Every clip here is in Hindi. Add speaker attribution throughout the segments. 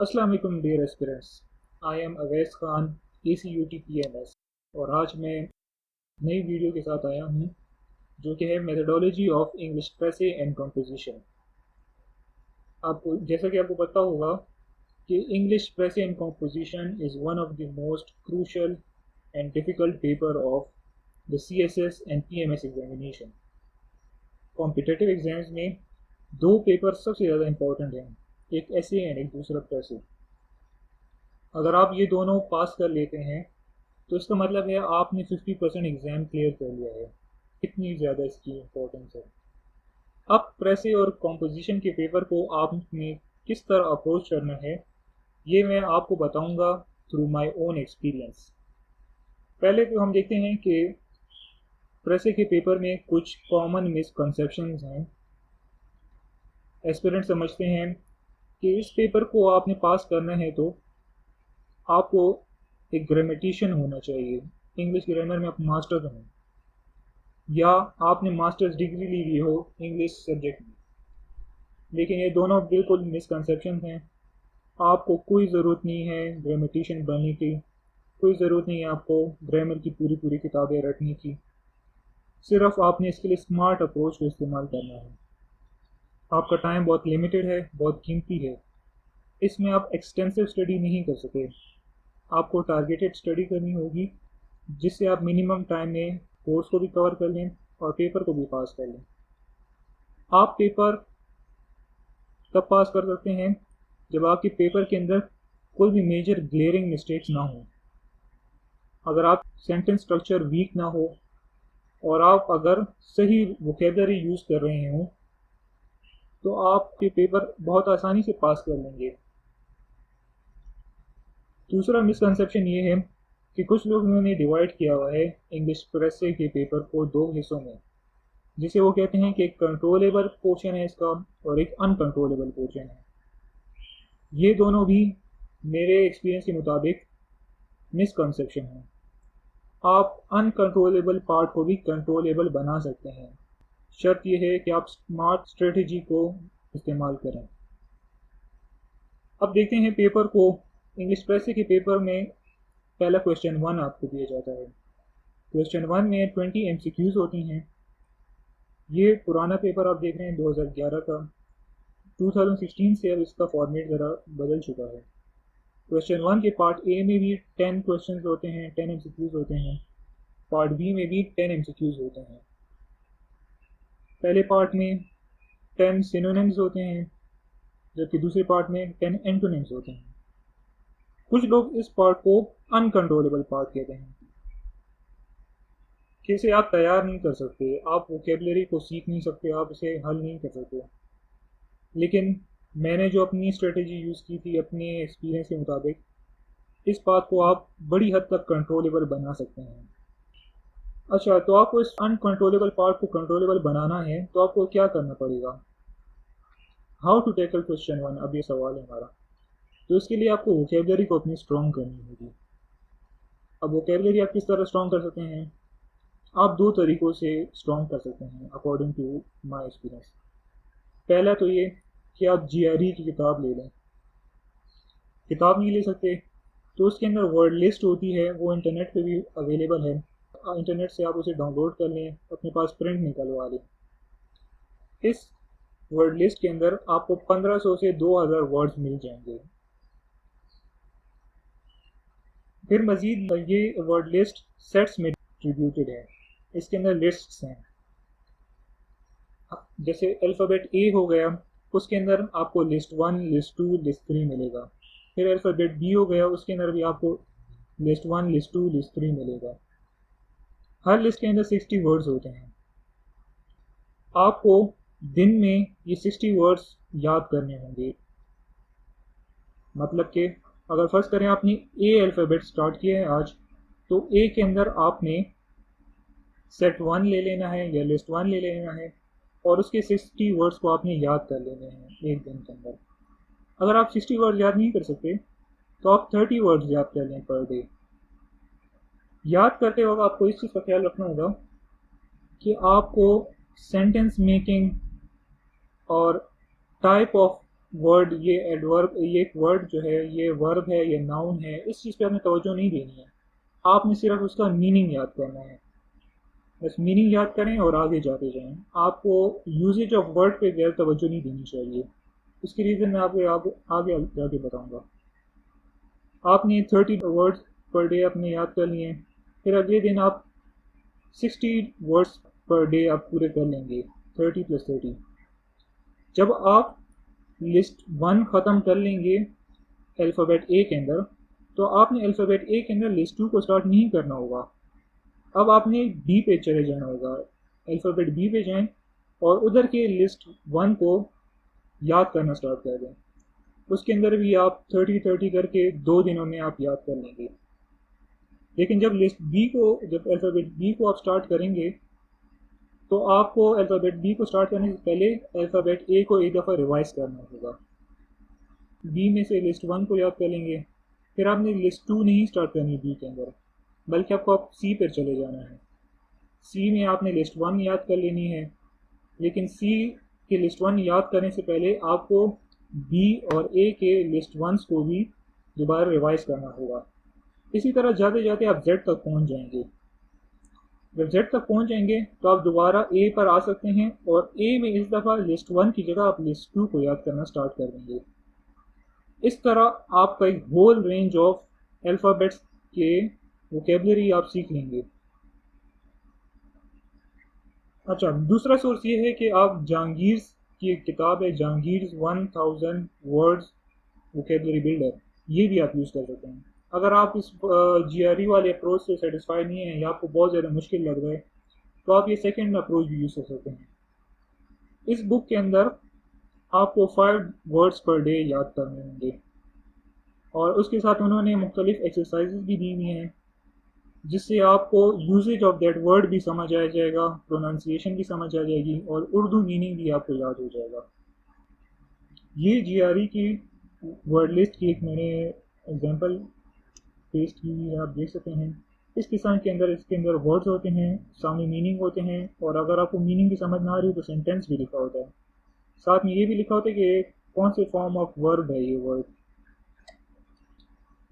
Speaker 1: अस्सलाम वालेकुम dear aspirants. I am Awais Khan, ACUT PMS, और आज मैं नई वीडियो के साथ आया हूँ जो कि है methodology of English précis and composition. आपको जैसा कि आपको पता होगा कि English précis and composition is one of the most crucial and difficult paper of the CSS and PMS examination. Competitive exams में दो पेपर सबसे ज़्यादा इंपॉर्टेंट हैं, एक ऐसे एंड एक दूसरा प्रेसे। अगर आप ये दोनों पास कर लेते हैं तो इसका मतलब है आपने 50% एग्ज़ाम क्लियर कर लिया है। इतनी ज़्यादा इसकी इम्पोर्टेंस है। अब प्रेसे और कॉम्पोजिशन के पेपर को आपने किस तरह अप्रोच करना है ये मैं आपको बताऊंगा थ्रू माय ओन एक्सपीरियंस। पहले तो हम देखते हैं कि प्रेसे के पेपर में कुछ कॉमन मिसकंसेप्शंस हैं। एस्पिरेंट समझते हैं कि इस पेपर को आपने पास करना है तो आपको एक ग्रामेटिशियन होना चाहिए, इंग्लिश ग्रामर में आप मास्टर हों, या आपने मास्टर्स डिग्री ली हुई हो इंग्लिश सब्जेक्ट में। लेकिन ये दोनों बिल्कुल मिसकंसेप्शन हैं। आपको कोई ज़रूरत नहीं है ग्रामेटिशियन बनने की, कोई ज़रूरत नहीं है आपको ग्रामर की पूरी पूरी किताबें रटने की। सिर्फ आपने इसके लिए स्मार्ट अप्रोच को इस्तेमाल करना है। आपका टाइम बहुत लिमिटेड है, बहुत कीमती है। इसमें आप एक्सटेंसिव स्टडी नहीं कर सके। आपको टारगेटेड स्टडी करनी होगी जिससे आप मिनिमम टाइम में कोर्स को भी कवर कर लें और पेपर को भी पास कर लें। आप पेपर तब पास कर सकते हैं जब आपके पेपर के अंदर कोई भी मेजर ग्लेयरिंग मिस्टेक्स ना हो। अगर आप सेंटेंस स्ट्रक्चर वीक ना हो और आप अगर सही वोकेबलरी यूज़ कर रहे हो तो आपके पेपर बहुत आसानी से पास कर लेंगे। दूसरा मिसकंसेप्शन ये है कि कुछ लोगों ने डिवाइड किया हुआ है इंग्लिश प्रेसे के पेपर को दो हिस्सों में, जिसे वो कहते हैं कि एक कंट्रोलेबल पोर्शन है इसका और एक अनकंट्रोलेबल पोर्शन है। ये दोनों भी मेरे एक्सपीरियंस के मुताबिक मिसकंसेप्शन है। आप अनकंट्रोलेबल पार्ट को भी कंट्रोलेबल बना सकते हैं। शर्त यह है कि आप स्मार्ट स्ट्रेटजी को इस्तेमाल करें। अब देखते हैं पेपर को। इंग्लिश प्रेसे के पेपर में पहला क्वेश्चन 1 आपको दिया जाता है। क्वेश्चन 1 में 20 MCQs होती हैं। ये पुराना पेपर आप देख रहे हैं 2011 का। 2016 से अब इसका फॉर्मेट ज़रा बदल चुका है। क्वेश्चन 1 के पार्ट ए में भी 10 क्वेश्चन होते हैं, 10 MCQs होते हैं। पार्ट बी में भी 10 MCQs होते हैं। पहले पार्ट में 10 सिनोनिम्स होते हैं जबकि दूसरे पार्ट में 10 एंटोनिम्स होते हैं। कुछ लोग इस पार्ट को अनकंट्रोलेबल पार्ट कहते हैं कि इसे आप तैयार नहीं कर सकते, आप वोकेबलरी को सीख नहीं सकते, आप इसे हल नहीं कर सकते। लेकिन मैंने जो अपनी स्ट्रेटेजी यूज़ की थी अपने एक्सपीरियंस के मुताबिक, इस बात को आप बड़ी हद तक कंट्रोलेबल बना सकते हैं। अच्छा, तो आपको इस अनकंट्रोलेबल पार्ट को कंट्रोलेबल बनाना है तो आपको क्या करना पड़ेगा? हाउ टू टैकल क्वेश्चन 1, अब ये सवाल है हमारा। तो इसके लिए आपको वोकेबलरी को अपनी स्ट्रॉन्ग करनी होगी। अब वोकेबलरी आप किस तरह स्ट्रॉन्ग कर सकते हैं? आप दो तरीक़ों से स्ट्रॉन्ग कर सकते हैं अकॉर्डिंग टू माई एक्सपीरियंस। पहला तो ये कि आप GRE की किताब ले लें। किताब नहीं ले सकते तो उसके अंदर वर्ड लिस्ट होती है, वो इंटरनेट पे भी अवेलेबल है। इंटरनेट से आप उसे डाउनलोड कर लें, अपने पास प्रिंट निकलवा लें। इस वर्ड लिस्ट के अंदर आपको 1500 से 2000 वर्ड्स मिल जाएंगे। फिर मज़ीद ये वर्ड लिस्ट सेट्स में डिस्ट्रीब्यूटेड है। इसके अंदर लिस्ट्स हैं। जैसे अल्फ़ाबेट A हो गया, उसके अंदर आपको लिस्ट 1, लिस्ट 2, लिस्ट 3 मिलेगा। फिर अल्फ़ाबेट B हो गया, उसके अंदर भी आपको लिस्ट 1, लिस्ट 2, लिस्ट 3 मिलेगा। हर लिस्ट के अंदर 60 वर्ड्स होते हैं। आपको दिन में ये 60 वर्ड्स याद करने होंगे। मतलब कि अगर फर्ज करें आपने A अल्फ़ाबेट स्टार्ट किया है आज, तो A के अंदर आपने सेट 1 ले लेना है या लिस्ट 1 ले लेना है और उसके 60 वर्ड्स को आपने याद कर लेने हैं एक दिन के अंदर। अगर आप 60 वर्ड्स याद नहीं कर सकते तो आप 30 वर्ड्स याद कर लें पर डे। याद करते वक्त आपको इस चीज़ का ख्याल रखना होगा कि आपको सेंटेंस मेकिंग और टाइप ऑफ वर्ड, ये एडवर्ब, ये एक वर्ड जो है ये वर्ब है, ये नाउन है, इस चीज़ पे आपने तवज्जो नहीं देनी है। आपने सिर्फ उसका मीनिंग याद करना है। बस मीनिंग याद करें और आगे जाते जाएं। आपको यूजेज ऑफ वर्ड पे गैर तवज्जो नहीं देनी चाहिए। इसकी रीज़न मैं आपको आगे जाके बताऊंगा। आपने 30 वर्ड्स पर डे अपने याद कर लिए, फिर अगले दिन आप 60 वर्ड्स पर डे आप पूरे कर लेंगे। 30 + 30। जब आप लिस्ट 1 ख़त्म कर लेंगे अल्फ़ाबेट ए के अंदर, तो आपने अल्फ़ाबेट ए के अंदर लिस्ट 2 को स्टार्ट नहीं करना होगा। अब आपने बी पे चले जाना होगा। अल्फ़ाबेट बी पे जाएं और उधर के लिस्ट 1 को याद करना स्टार्ट कर दें। उसके अंदर भी आप 30-30 करके 2 दिनों में आप याद कर लेंगे। लेकिन जब अल्फ़ाबेट बी को आप स्टार्ट करेंगे, तो आपको अल्फ़ाबेट बी को स्टार्ट करने से पहले अल्फ़ाबेट ए को एक दफ़ा रिवाइज़ करना होगा। बी में से लिस्ट 1 को याद कर लेंगे, फिर आपने लिस्ट 2 नहीं स्टार्ट करनी बी के अंदर, बल्कि आपको आप सी पर चले जाना है। सी में आपने लिस्ट 1 याद कर लेनी है, लेकिन सी के लिस्ट 1 याद करने से पहले आपको बी और ए के लिस्ट 1 को भी दोबारा रिवाइज़ करना होगा। इसी तरह जाते जाते आप जेड तक पहुंच जाएंगे। जब जेड तक पहुंच जाएंगे तो आप दोबारा ए पर आ सकते हैं और ए में इस दफ़ा लिस्ट 1 की जगह आप लिस्ट 2 को याद करना स्टार्ट कर देंगे। इस तरह आपका एक होल रेंज ऑफ अल्फ़ाबेट्स के वोकेबलरी आप सीख लेंगे। अच्छा, दूसरा सोर्स ये है कि आप जहांगीर की एक किताब है, जहांगीर 1000 वर्ड्स वोकेबलरी बिल्डर, ये भी आप यूज़ कर सकते हैं। अगर आप इस GRE वाले अप्रोच से सेटिस्फाई नहीं है या आपको बहुत ज़्यादा मुश्किल लग रहा है, तो आप ये सेकेंड अप्रोच भी यूज़ कर सकते हैं। इस बुक के अंदर आपको 5 वर्ड्स पर डे याद करने होंगे और उसके साथ उन्होंने मुख्तलिफ एक्सरसाइजेज भी दी हुई हैं, जिससे आपको यूजेज ऑफ दैट वर्ड भी समझ आ जाएगा, प्रोनाउंसिएशन भी समझ आ जाएगी और उर्दू मीनिंग भी आपको याद हो जाएगा। ये GRE की वर्ड लिस्ट की एक मैंने एग्जांपल पेस्ट की हुई है, आप देख सकते हैं। इस किस्म के अंदर इसके अंदर वर्ड्स होते हैं, सामने मीनिंग होते हैं, और अगर आपको मीनिंग भी समझ ना आ रही हो तो सेंटेंस भी लिखा होता है। साथ में ये भी लिखा होता है कि कौन से फॉर्म ऑफ वर्ब है ये वर्ड,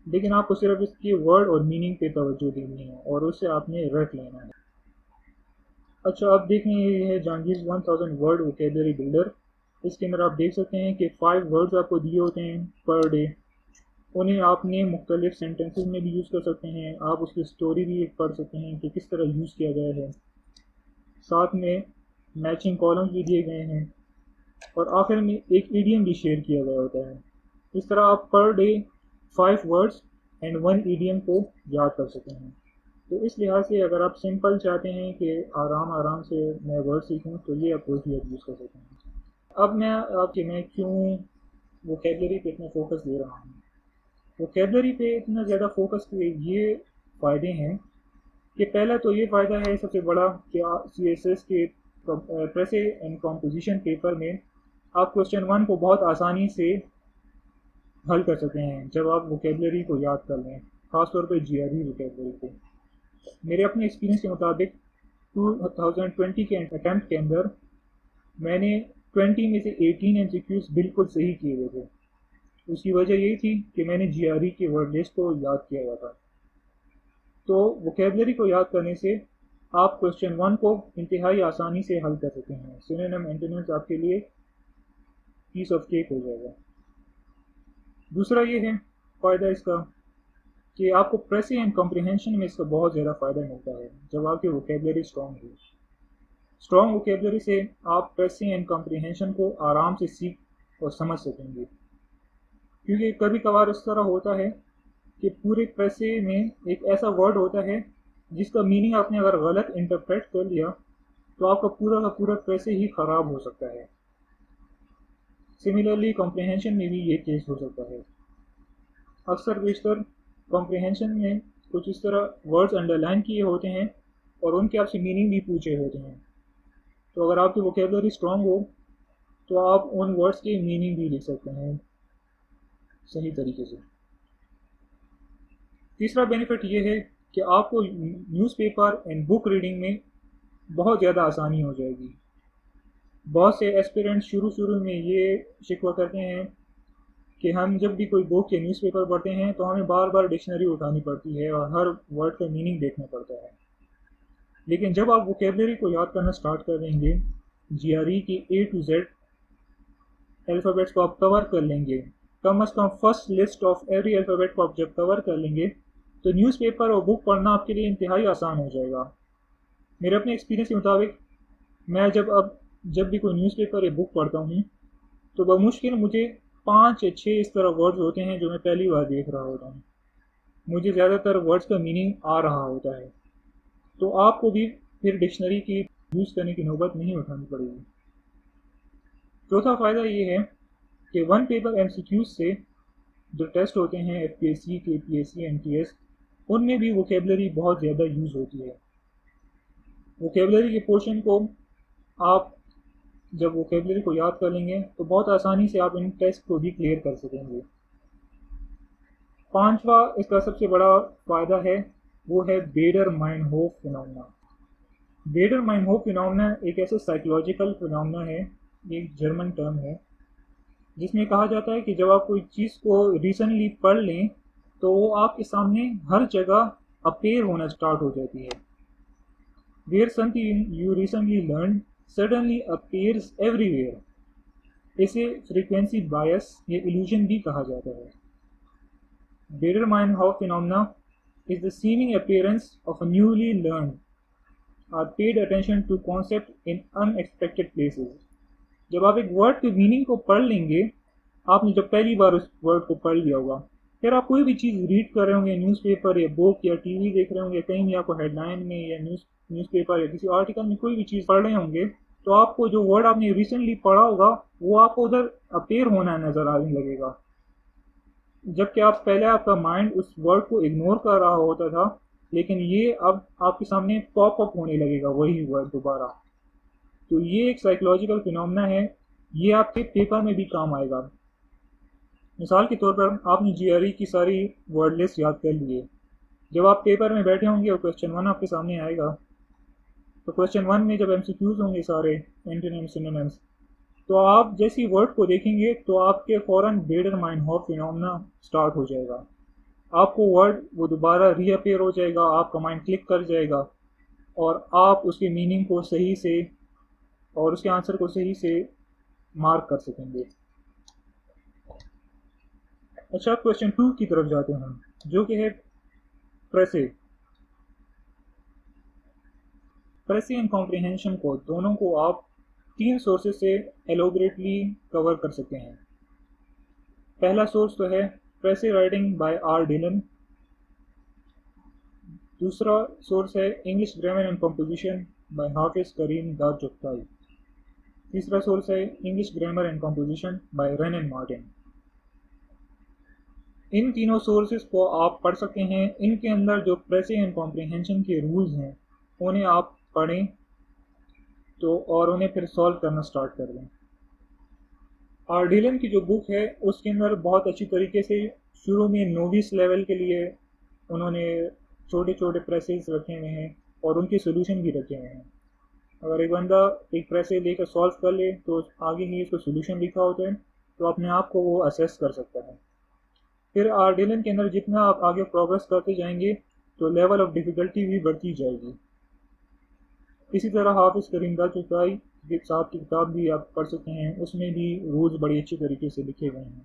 Speaker 1: लेकिन आपको सिर्फ इसकी वर्ड और मीनिंग पे तवज्जो देनी है और उससे आपने रट लेना है। अच्छा, अब देखें, ये है जहांगीर 1000 वर्ड वोकेबलरी बिल्डर। इसके अंदर आप देख सकते हैं कि 5 वर्ड्स आपको दिए होते हैं पर डे। उन्हें आपने मुख्तलिफ सेंटेंसेस में भी यूज़ कर सकते हैं, आप उसकी स्टोरी भी पढ़ सकते हैं कि किस तरह यूज़ किया गया है। साथ में मैचिंग कॉलम्स भी दिए गए हैं और आखिर में एक ईडियम भी शेयर किया गया होता है। इस तरह आप per day 5 words and 1 idiom को याद कर सकते हैं। तो इस लिहाज से अगर आप सिंपल चाहते हैं कि आराम आराम से मैं वर्ड सीखूं, तो ये अप्रोच भी आप यूज़ कर सकते हैं। अब मैं क्यों वोकेबलरी पे इतना फोकस दे रहा हूँ। वोकेबलरी पे इतना ज़्यादा फोकस के ये फ़ायदे हैं कि पहला तो ये फ़ायदा है सबसे बड़ा कि CSS के प्रेसे एंड कॉम्पोजिशन पेपर में आप क्वेश्चन 1 को बहुत आसानी से हल कर सकते हैं जब आप वोकेबलरी को याद कर लें, ख़ासतौर पर GRE वोकेबलरी को। मेरे अपने एक्सपीरियंस के मुताबिक 2020 के अटैम्प्ट के अंदर मैंने 20 में से 18 MCQs बिल्कुल सही किए हुए थे। उसकी वजह यही थी कि मैंने GRE के वर्ड लिस्ट को याद किया हुआ था। तो वोकेबलरी को याद करने से आप क्वेश्चन 1 को इंतहाई आसानी से हल कर सकते हैं। सिनोनिम एंटोनिम्स आपके लिए पीस ऑफ केक हो जाएगा। दूसरा ये है फ़ायदा इसका कि आपको प्रेसी एंड कॉम्प्रिहेंशन में इसका बहुत ज़्यादा फ़ायदा मिलता है जब आपकी वोकेबलरी स्ट्रॉन्ग हो। स्ट्रॉन्ग वोकेबलरी से आप प्रेसी एंड कॉम्प्रिहेंशन को आराम से सीख और समझ सकेंगे, क्योंकि कभी कभार इस तरह होता है कि पूरे पैसे में एक ऐसा वर्ड होता है जिसका मीनिंग आपने अगर गलत इंटरप्रेट कर लिया तो आपका पूरा का पूरा पैसे ही ख़राब हो सकता है। सिमिलरली कॉम्प्रिहेंशन में भी ये केस हो सकता है। अक्सर बेशतर कॉम्प्रिहेंशन में कुछ इस तरह वर्ड्स अंडरलाइन किए होते हैं और उनके आपसे मीनिंग भी पूछे होते हैं। तो अगर आपकी वोकेबलरी स्ट्रॉन्ग हो तो आप उन वर्ड्स के मीनिंग भी लिख सकते हैं सही तरीके से। तीसरा बेनिफिट ये है कि आपको न्यूज़पेपर एंड बुक रीडिंग में बहुत ज़्यादा आसानी हो जाएगी। बहुत से एस्पिरेंट्स शुरू में ये शिकवा करते हैं कि हम जब भी कोई बुक या न्यूज़पेपर पढ़ते हैं तो हमें बार बार डिक्शनरी उठानी पड़ती है और हर वर्ड का मीनिंग देखना पड़ता है। लेकिन जब आप वोकेबलरी को याद करना स्टार्ट कर देंगे, जीआरई की ए टू जेड अल्फ़ाबेट्स को आप कवर कर लेंगे, कम अज़ come first list of every alphabet को आप जब कवर कर लेंगे, तो न्यूज़पेपर और बुक पढ़ना आपके लिए इंतहाई आसान हो जाएगा। मेरे अपने एक्सपीरियंस के मुताबिक मैं जब भी कोई न्यूज़पेपर या बुक पढ़ता हूँ तो बमुश्किल मुझे 5 या 6 इस तरह वर्ड्स होते हैं जो मैं पहली बार देख रहा होता हूँ। मुझे ज़्यादातर वर्ड्स का मीनिंग आ रहा होता है, तो आपको भी फिर डिक्शनरी की यूज़ करने की नौबत नहीं उठानी पड़ेगी। चौथा फ़ायदा ये है कि वन पेपर एमसीक्यूज से जो टेस्ट होते हैं एफपीएससी, केपीएससी, एनटीएस, उनमें भी वोकेबलरी बहुत ज़्यादा यूज़ होती है। वोकेबलरी के पोर्शन को आप जब वोकेबलरी को याद कर लेंगे तो बहुत आसानी से आप इन टेस्ट को भी क्लियर कर सकेंगे। पांचवा इसका सबसे बड़ा फ़ायदा है, वो है बेडर माइंड होफ फिनोमेना। बेडर माइंड होफ फिनोमेना एक ऐसा साइकोलॉजिकल फिनोमेना है, ये एक जर्मन टर्म है, जिसमें कहा जाता है कि जब आप कोई चीज़ को रिसेंटली पढ़ लें तो वो आपके सामने हर जगह अपेयर होना स्टार्ट हो जाती है। Where something you recently learn suddenly appears everywhere. इसे फ्रीक्वेंसी बायस या इल्यूजन भी कहा जाता है। Biedermeier phenomena is the seeming appearance of a newly learned or paid attention to concept in unexpected places। जब आप एक वर्ड के मीनिंग को पढ़ लेंगे, आपने जब पहली बार उस वर्ड को पढ़ लिया होगा, फिर आप कोई भी चीज़ रीड कर रहे होंगे, न्यूज़पेपर या बुक या टीवी देख रहे होंगे, कहीं भी आपको हेडलाइन में या न्यूज़पेपर या किसी आर्टिकल में कोई भी चीज़ पढ़ रहे होंगे, तो आपको जो वर्ड आपने रिसेंटली पढ़ा होगा वो आपको उधर अपेयर होना नज़र आने लगेगा, जबकि पहले आपका माइंड उस वर्ड को इग्नोर कर रहा होता था, लेकिन ये अब आपके सामने पॉप अप होने लगेगा वही वर्ड दोबारा। तो ये एक साइकोलॉजिकल फिनोमेना है, ये आपके पेपर में भी काम आएगा। मिसाल के तौर पर आपने जीआरई की सारी वर्ड लिस्ट याद कर लिए, जब आप पेपर में बैठे होंगे और क्वेश्चन 1 आपके सामने आएगा, तो क्वेश्चन 1 में जब एमसीक्यूज होंगे सारे एंटोनिम्स, सिनोनिम्स, तो आप जैसी वर्ड को देखेंगे तो आपके फ़ौरन बेडर माइंड हॉफ फिनोमेना स्टार्ट हो जाएगा। आपको वर्ड वो दोबारा रीअपेयर हो जाएगा, आपका माइंड क्लिक कर जाएगा और आप उसके मीनिंग को सही से और उसके आंसर को सही से मार्क कर सकेंगे। अच्छा, क्वेश्चन 2 की तरफ जाते हैं, जो कि है प्रेसे एंड कॉम्प्रिहेंशन को, दोनों को आप 3 सोर्सेज से एलोबरेटली कवर कर सकते हैं। पहला सोर्स तो है precis writing by R Dhillon. दूसरा सोर्स है English grammar and composition by Hafiz Karim Darchughtai. तीसरा सोर्स है English grammar and composition by Wren and Martin. इन तीनों सोर्सेज को आप पढ़ सकते हैं। इनके अंदर जो प्रेसे एंड कॉम्प्रिहेंशन के रूल्स हैं उन्हें आप पढ़ें तो और उन्हें फिर सॉल्व करना स्टार्ट कर दें। आर डिलन की जो बुक है उसके अंदर बहुत अच्छी तरीके से शुरू में नोविस लेवल के लिए उन्होंने छोटे छोटे प्रेसेस रखे हुए हैं और उनके सोल्यूशन भी रखे हुए हैं। अगर एक बंदा एक प्रेसे लेकर सॉल्व कर ले तो आगे ही उसको सोल्यूशन लिखा होता है, तो अपने आप को वो असेस कर सकता है। फिर आर डिलन के अंदर जितना आप आगे प्रोग्रेस करते जाएंगे तो लेवल ऑफ डिफ़िकल्टी भी बढ़ती जाएगी। इसी तरह हाफिज करीम दारचुगताई के साथ की किताब भी आप पढ़ सकते हैं, उसमें भी रूल्स बड़ी अच्छी तरीके से लिखे गए हैं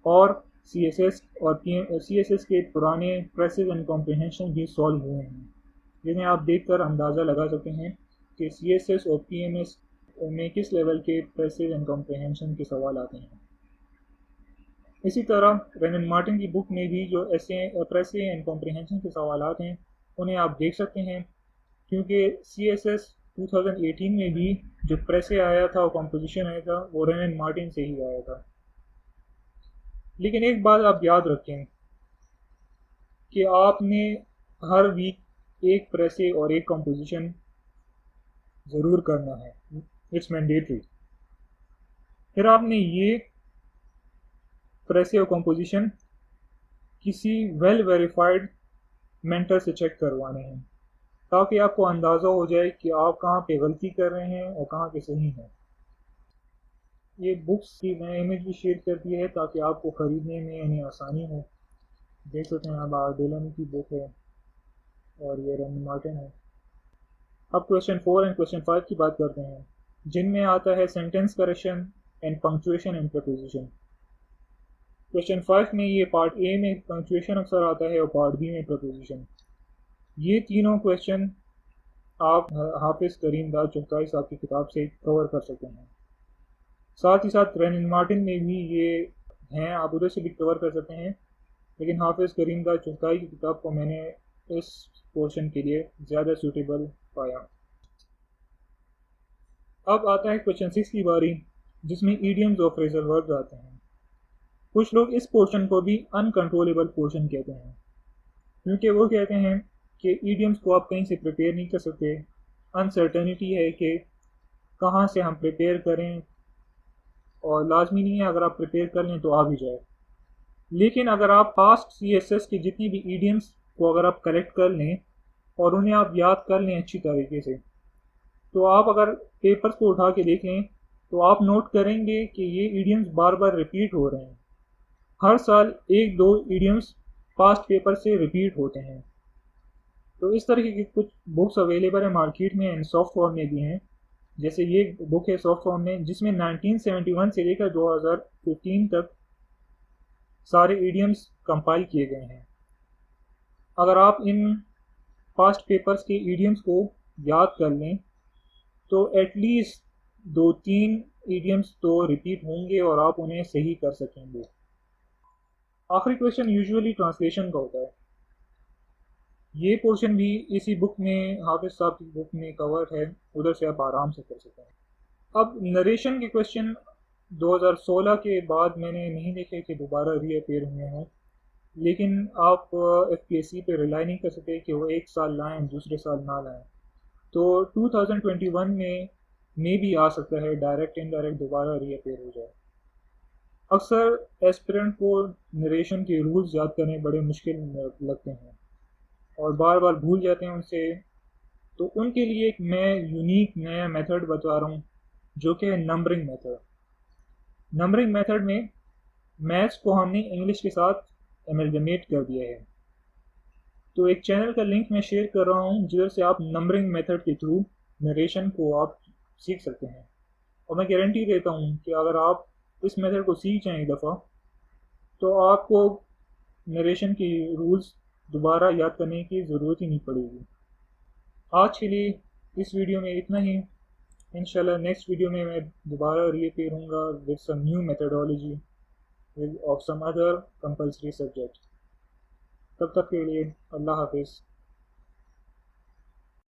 Speaker 1: और सीएसएस और सीएसएस के पुराने प्रेसेस एंड कॉम्प्रिहेंशन भी सॉल्व हुए हैं, जिन्हें आप देखकर अंदाज़ा लगा सकते हैं कि सीएसएस और पीएमएस में किस लेवल के प्रेसेस एंड कॉम्प्रिहेंशन के सवाल आते हैं। इसी तरह रेनन मार्टिन की बुक में भी जो प्रेसे एंड कॉम्प्रिहेंशन के सवाल हैं उन्हें आप देख सकते हैं, क्योंकि CSS 2018 में भी जो प्रेसे आया था और कंपोजिशन आया था वो रेनन मार्टिन से ही आया था। लेकिन एक बात आप याद रखें कि आपने हर वीक एक प्रेसे और एक कंपोजिशन ज़रूर करना है, इट्स मैंडेटरी। फिर आपने ये प्रेसे और कंपोजिशन किसी वेल वेरीफाइड मेंटर से चेक करवाने हैं, ताकि आपको अंदाज़ा हो जाए कि आप कहाँ पे गलती कर रहे हैं और कहाँ पे सही हैं। ये बुक्स की मैंने इमेज भी शेयर कर दी है ताकि आपको ख़रीदने में यानी आसानी हो। देख सकते हैं अब डेलन की बुक है और ये रैंडी मार्टिन है। अब क्वेश्चन 4 एंड क्वेश्चन 5 की बात करते हैं, जिनमें आता है sentence correction and punctuation and preposition. Question 5 में ये पार्ट ए में पंक्चुएशन अक्सर आता है और पार्ट बी में प्रपोजिशन। ये तीनों क्वेश्चन आप हाफिज़ करीम दाद चुगताई साहब की किताब से कवर कर सकते हैं। साथ ही साथ रैंडी मार्टिन में भी ये हैं, आप उधर से भी कवर कर सकते हैं, लेकिन हाफिज़ करीम दाद चुगताई की किताब को मैंने इस पोर्शन के लिए ज़्यादा सूटेबल पाया। अब आता है क्वेश्चन 6 की बारी, जिसमें ईडियम्स और फ्रेजल वर्ब्स आते हैं। कुछ लोग इस पोर्शन को भी अनकंट्रोलेबल पोर्शन कहते हैं, क्योंकि वो कहते हैं कि ईडियम्स को आप कहीं से प्रिपेयर नहीं कर सकते, अनसर्टेनिटी है कि कहाँ से हम प्रिपेयर करें, और लाजमी नहीं है अगर आप प्रिपेयर कर लें तो आ भी जाए। लेकिन अगर आप पास्ट CSS की जितनी भी ईडियम्स को अगर आप कलेक्ट कर लें और उन्हें आप याद कर लें अच्छी तरीके से, तो आप अगर पेपर्स को उठा के देख लें तो आप नोट करेंगे कि ये ईडियम्स बार बार रिपीट हो रहे हैं। हर साल एक दो ईडियम्स पास्ट पेपर से रिपीट होते हैं। तो इस तरह की कुछ बुक्स अवेलेबल है मार्केट में एंड सॉफ्ट फॉर्म में भी हैं। जैसे ये बुक है सॉफ्ट फॉर्म में, जिसमें 1971 से लेकर 2015 तक सारे ईडियम्स कंपाइल किए गए हैं। अगर आप इन पास्ट पेपर्स के ईडियम्स को याद कर लें तो एटलीस्ट 2-3 ईडियम्स तो रिपीट होंगे और आप उन्हें सही कर सकेंगे। आखिरी क्वेश्चन यूजुअली ट्रांसलेशन का होता है। ये पोर्शन भी इसी बुक में, हाफिज़ साहब की बुक में कवर है, उधर से आप आराम से कर सकते हैं। अब नरेशन के क्वेश्चन 2016 के बाद मैंने नहीं देखे कि दोबारा रीअपेयर हुए हों, लेकिन आप FPSC पे रिलाई नहीं कर सकते कि वो एक साल लाएं दूसरे साल ना लाएं। तो 2021 में भी आ सकता है डायरेक्ट इनडायरेक्ट दोबारा रीअपेयर हो जाए। अक्सर एस्पिरेंट को नरेशन के रूल्स याद करने बड़े मुश्किल लगते हैं और बार बार भूल जाते हैं उनसे। तो उनके लिए एक मैं यूनिक नया मेथड बता रहा हूँ, जो कि है नंबरिंग मेथड। नंबरिंग मेथड में मैथ्स को हमने इंग्लिश के साथ एमलगमेट कर दिया है। तो एक चैनल का लिंक मैं शेयर कर रहा हूँ जिधर से आप नंबरिंग मेथड के थ्रू नरेशन को आप सीख सकते हैं। और मैं गारंटी देता हूँ कि अगर आप इस मेथड को सीख जाएं एक दफ़ा, तो आपको नरेशन की रूल्स दोबारा याद करने की ज़रूरत ही नहीं पड़ेगी। आज के लिए इस वीडियो में इतना ही। इंशाल्लाह नेक्स्ट वीडियो में मैं दोबारा रीअपेयर होऊंगा with some new methodology of some other compulsory subject. तब तक के लिए अल्लाह हाफिज़।